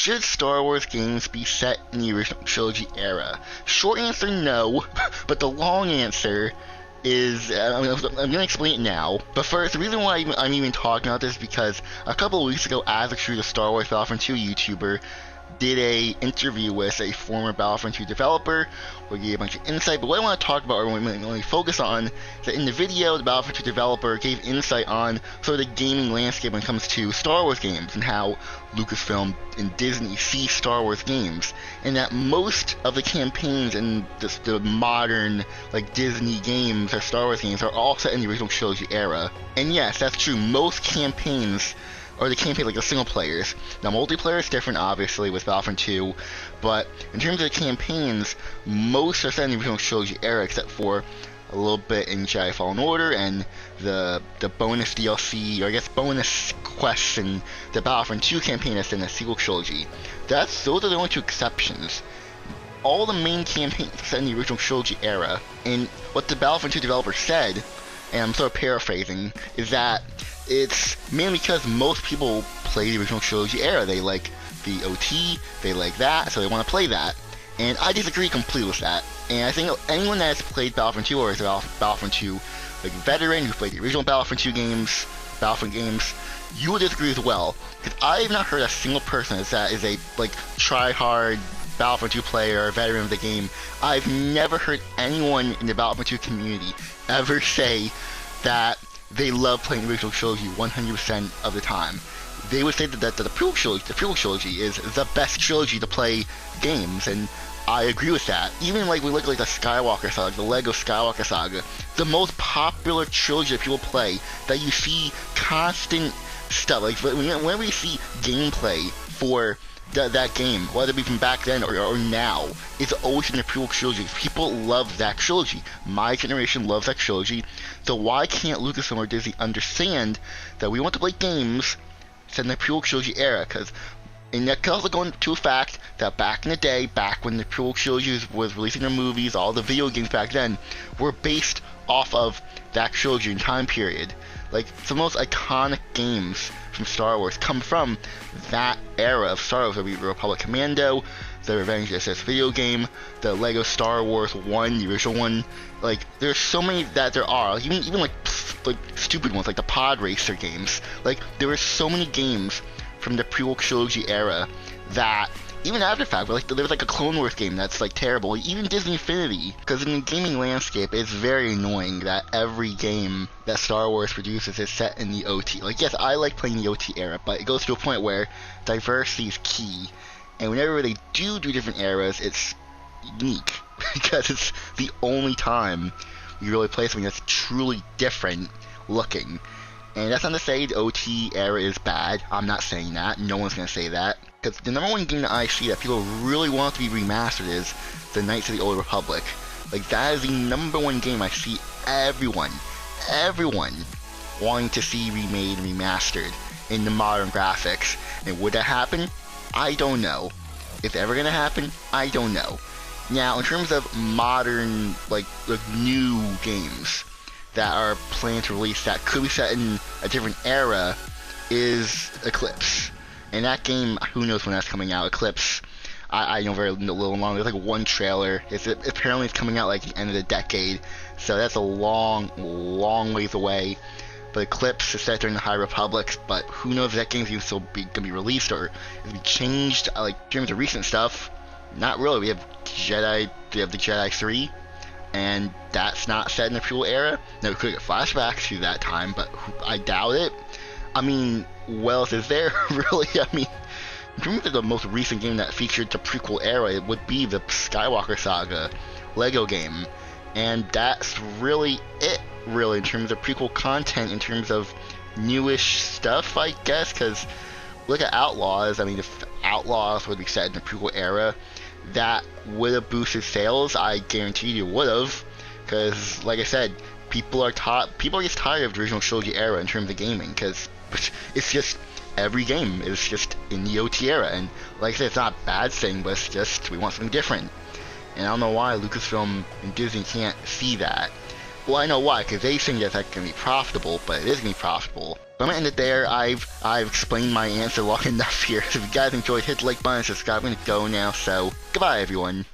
should Star Wars games be set in the original trilogy era? Short answer, no. But the long answer is, I'm going to explain it now. But first, the reason why I'm even talking about this is because a couple of weeks ago, Alex, the Star Wars Battlefront 2 YouTuber, did a interview with a former Battlefront 2 developer where he gave a bunch of insight. But what I want to talk about, or really focus on, is that in the video, the Battlefront 2 developer gave insight on sort of the gaming landscape when it comes to Star Wars games and how Lucasfilm and Disney see Star Wars games, and that most of the campaigns in the modern like Disney games or Star Wars games are all set in the original trilogy era. And yes, that's true. Most campaigns, or the campaign, like the single players. Now, multiplayer is different, obviously, with Battlefront 2, but in terms of the campaigns, most are set in the original trilogy era, except for a little bit in Jedi Fallen Order and the bonus DLC, or I guess bonus quests in the Battlefront 2 campaign that's in the sequel trilogy. Those are the only two exceptions. All the main campaigns are set in the original trilogy era, and what the Battlefront 2 developer said, and I'm sort of paraphrasing, is that it's mainly because most people play the original trilogy era. They like the OT, they like that, so they want to play that. And I disagree completely with that. And I think anyone that has played Battlefront 2 or is a Battlefront 2 like veteran who played the original Battlefront 2 games, Battlefront games, you will disagree as well. Because I have not heard a single person that is a like try-hard Battlefront 2 player or veteran of the game. I've never heard anyone in the Battlefront 2 community ever say that they love playing the original trilogy 100% of the time. They would say that the prequel trilogy is the best trilogy to play games, and I agree with that. Even like we look at like the Skywalker saga, the Lego Skywalker saga, the most popular trilogy that people play, that you see constant stuff. Like whenever you see gameplay for that game, whether it be from back then or now, it's always in the prequel trilogy. People love that trilogy. My generation loves that trilogy. So why can't Lucasfilm or Disney understand that we want to play games set in the prequel trilogy era? And that can also go into a fact that back in the day, back when the prequel trilogy was releasing their movies, all the video games back then were based off of that trilogy and time period. Like, some of the most iconic games from Star Wars come from that era of Star Wars. There'll be Republic Commando, the Revenge of the Sith video game, the Lego Star Wars 1, the original one. Like, there's so many that there are. Even like stupid ones, like the Pod Racer games. Like, there were so many games from the prequel trilogy era that even after the fact, like there was like a Clone Wars game that's like terrible. Even Disney Infinity, because in the gaming landscape, it's very annoying that every game that Star Wars produces is set in the OT. Like, yes, I like playing the OT era, but it goes to a point where diversity is key, and whenever they do different eras, it's unique because it's the only time you really play something that's truly different looking. And that's not to say the OT era is bad. I'm not saying that. No one's going to say that. Because the number one game that I see that people really want to be remastered is the Knights of the Old Republic. Like, that is the number one game I see everyone wanting to see remade and remastered in the modern graphics. And would that happen? I don't know. If it's ever going to happen, I don't know. Now, in terms of modern, like new games that are planned to release that could be set in a different era is Eclipse. And that game, who knows when that's coming out. Eclipse, I know very little long. There's like one trailer. Apparently it's coming out like the end of the decade, so that's a long ways away. But Eclipse is set during the High Republic, but who knows if that game's even still gonna be released or it'll be changed. Like, in terms of recent stuff, not really. We have the Jedi 3, and that's not set in the prequel era. Now, we could get flashbacks to that time, but I doubt it. I mean, what else is there, really? I mean, in terms of the most recent game that featured the prequel era, it would be the Skywalker Saga Lego game. And that's really it, really, in terms of prequel content, in terms of newish stuff, I guess, because look at Outlaws. I mean, if Outlaws would be set in the prequel era, that would have boosted sales. I guarantee you would have, because, like I said, people are just tired of the original trilogy era in terms of gaming, because it's just every game is just in the OT era, and like I said, it's not a bad thing, but it's just we want something different. And I don't know why Lucasfilm and Disney can't see that. Well, I know why, because they think that's going to be profitable, but it is going to be profitable. So I'm going to end it there. I've explained my answer long enough here. So if you guys enjoyed, hit the like button, subscribe. I'm going to go now, so goodbye, everyone.